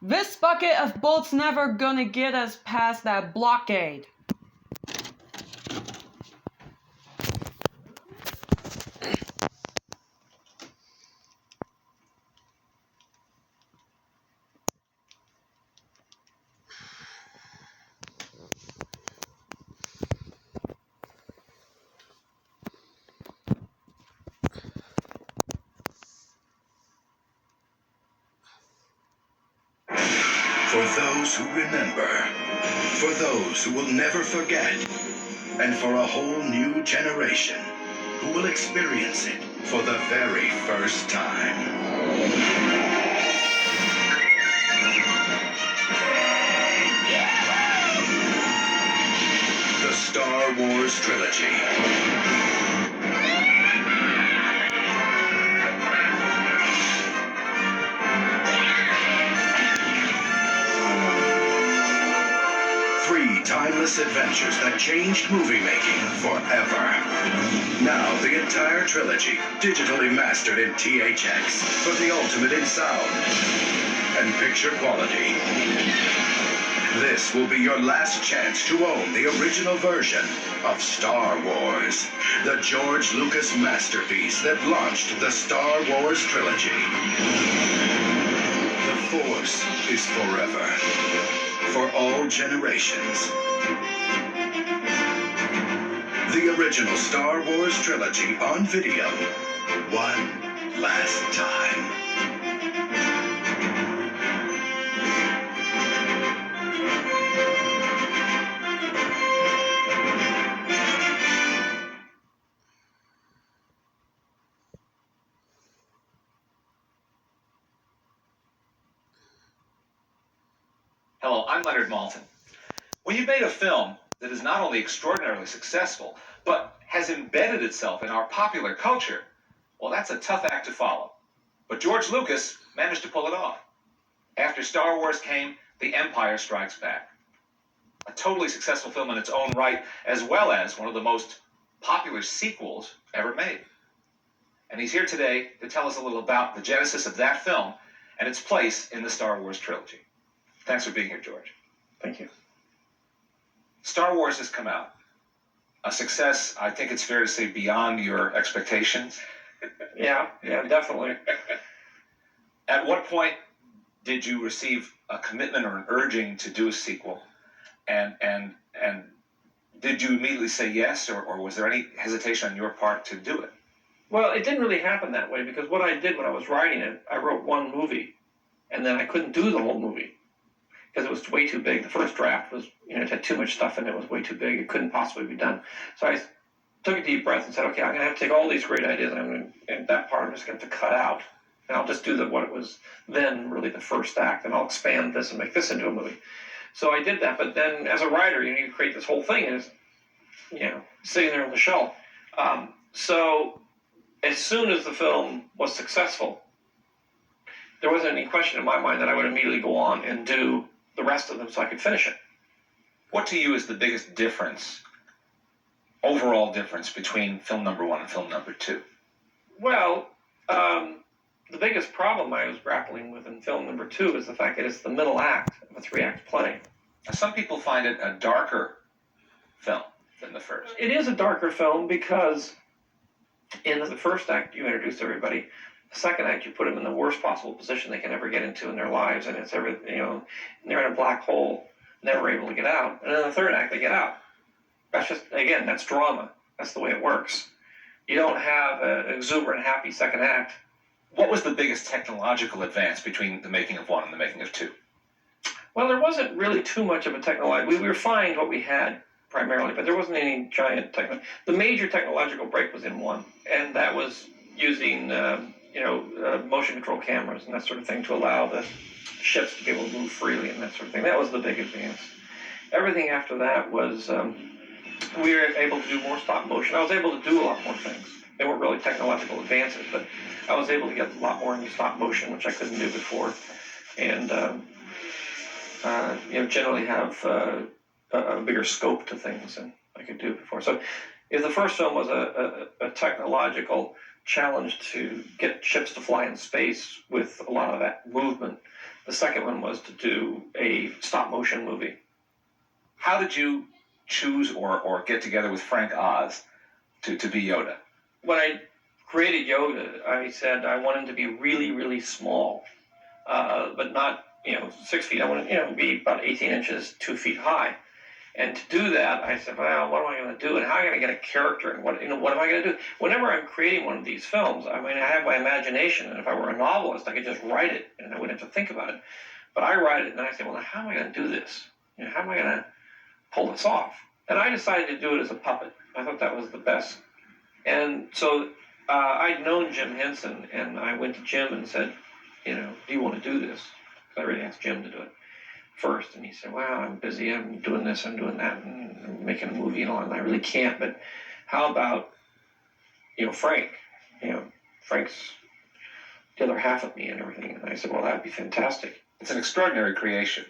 This bucket of bolts never gonna get us past that blockade. For those who remember, for those who will never forget, and for a whole new generation who will experience it for the very first time. The Star Wars Trilogy. Timeless adventures that changed movie making forever. Now the entire trilogy, digitally mastered in THX for the ultimate in sound and picture quality. This will be your last chance to own the original version of Star Wars, the George Lucas masterpiece that launched the Star Wars trilogy. The Force is forever. For all generations. The original Star Wars trilogy on video, one last time. Hello, I'm Leonard Maltin. When you've made a film that is not only extraordinarily successful, but has embedded itself in our popular culture, well, that's a tough act to follow. But George Lucas managed to pull it off. After Star Wars came The Empire Strikes Back. A totally successful film in its own right, as well as one of the most popular sequels ever made. And he's here today to tell us a little about the genesis of that film and its place in the Star Wars trilogy. Thanks for being here, George. Thank you. Star Wars has come out. A success, I think it's fair to say, beyond your expectations. Yeah, definitely. At what point did you receive a commitment or an urging to do a sequel? And did you immediately say yes, or was there any hesitation on your part to do it? Well, it didn't really happen that way, because what I did when I was writing it, I wrote one movie, and then I couldn't do the whole movie because it was way too big. The first draft was, it had too much stuff in it. It was way too big. It couldn't possibly be done. So I took a deep breath and said, okay, I'm going to have to take all these great ideas, and that part I'm just going to have to cut out. And I'll just do what it was then really the first act, and I'll expand this and make this into a movie. So I did that. But then as a writer, you create this whole thing, and it's, sitting there on the shelf. So as soon as the film was successful, there wasn't any question in my mind that I would immediately go on and do the rest of them so I could finish it. What to you is the biggest difference, overall difference, between film number one and film number two? Well, the biggest problem I was grappling with in film number two is the fact that it's the middle act of a three-act play. Now, some people find it a darker film than the first. It is a darker film because in the first act you introduce everybody. The second act, you put them in the worst possible position they can ever get into in their lives, and it's they're in a black hole, never able to get out. And in the third act, they get out. That's just, again, that's drama. That's the way it works. You don't have an exuberant, happy second act. What was the biggest technological advance between the making of one and the making of two? Well, there wasn't really too much of a technological. We refined what we had primarily, but there wasn't any giant technology. The major technological break was in one, and that was using motion control cameras and that sort of thing to allow the ships to be able to move freely and that sort of thing. That was the big advance. Everything after that was we were able to do more stop motion. I was able to do a lot more things. They weren't really technological advances, but I was able to get a lot more into stop motion, which I couldn't do before, and generally have a bigger scope to things than I could do before. So, if the first film was a technological challenge to get ships to fly in space with a lot of that movement, the the second one was to do a stop motion movie. How did you choose or get together with Frank Oz to be Yoda? When I created Yoda, I said I want him to be really, really small, but not 6 feet. I want him to be about 18 inches, 2 feet high. And to do that, I said, well, what am I going to do? And how am I going to get a character? And what am I going to do? Whenever I'm creating one of these films, I mean, I have my imagination. And if I were a novelist, I could just write it and I wouldn't have to think about it. But I write it and then I say, well, how am I going to do this? How am I going to pull this off? And I decided to do it as a puppet. I thought that was the best. And so I'd known Jim Henson, and I went to Jim and said, do you want to do this? I really asked Jim to do it first, and he said, well, I'm busy, I'm doing this, I'm doing that, and I'm making a movie and all, and I really can't, but how about, Frank? Frank's the other half of me and everything. And I said, well, that'd be fantastic. It's an extraordinary creation.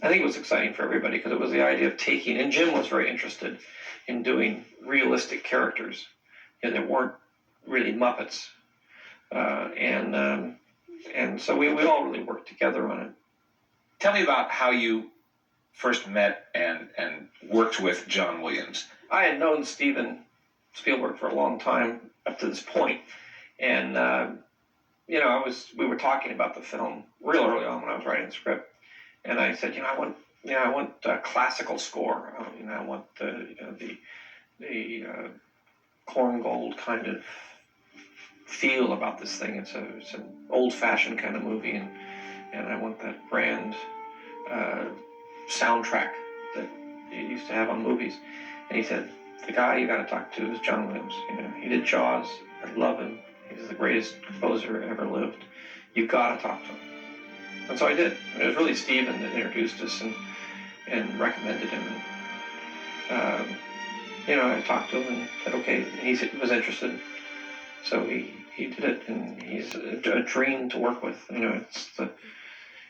I think it was exciting for everybody because it was the idea of taking, and Jim was very interested in doing realistic characters that weren't really Muppets. And so we all really worked together on it. Tell me about how you first met and worked with John Williams. I had known Steven Spielberg for a long time up to this point, and we were talking about the film real early on when I was writing the script, and I said, I want a classical score. I want the corn gold kind of feel about this thing. It's an old-fashioned kind of movie, and I want that grand soundtrack that you used to have on movies. And he said, the guy you got to talk to is John Williams. He did Jaws. I love him. He's the greatest composer ever lived. You've got to talk to him. And so I did. And it was really Steven that introduced us and recommended him. And, I talked to him and said, okay. And he was interested. So he did it, and he's a dream to work with.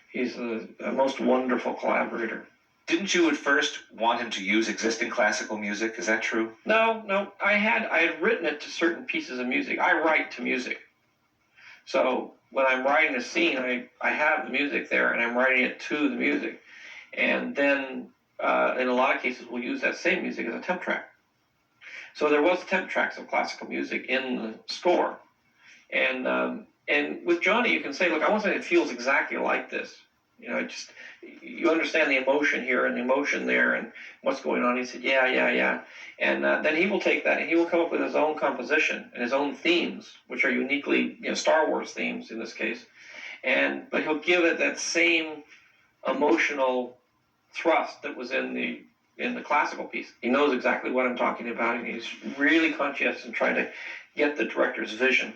He's the most wonderful collaborator. Didn't you at first want him to use existing classical music? Is that true? No. I had written it to certain pieces of music. I write to music. So when I'm writing a scene, I have the music there, and I'm writing it to the music. And then in a lot of cases, we'll use that same music as a temp track. So there was temp tracks of classical music in the score. And with Johnny, you can say, look, I want something that feels exactly like this. You understand the emotion here and the emotion there and what's going on. He said, yeah. And then he will take that and he will come up with his own composition and his own themes, which are uniquely, Star Wars themes in this case. But he'll give it that same emotional thrust that was in the classical piece. He knows exactly what I'm talking about, and he's really conscientious in trying to get the director's vision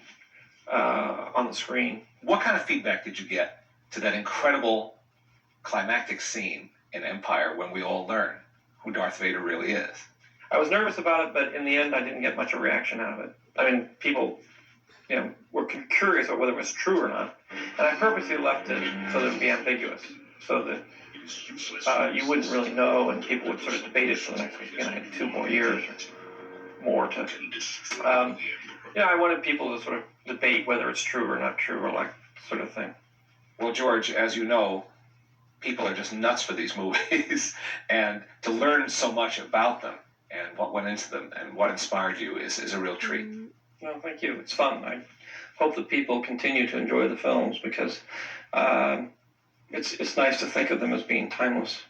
on the screen. What kind of feedback did you get to that incredible climactic scene in Empire when we all learn who Darth Vader really is? I was nervous about it, but in the end, I didn't get much of a reaction out of it. I mean, people, were curious about whether it was true or not, and I purposely left it so that it would be ambiguous, so that you wouldn't really know, and people would sort of debate it for the next 2 more years or more to. I wanted people to sort of debate whether it's true or not true, or like sort of thing. Well, George, as you know, people are just nuts for these movies, and to learn so much about them and what went into them and what inspired you is a real treat. Well, thank you. It's fun. I hope that people continue to enjoy the films because it's nice to think of them as being timeless.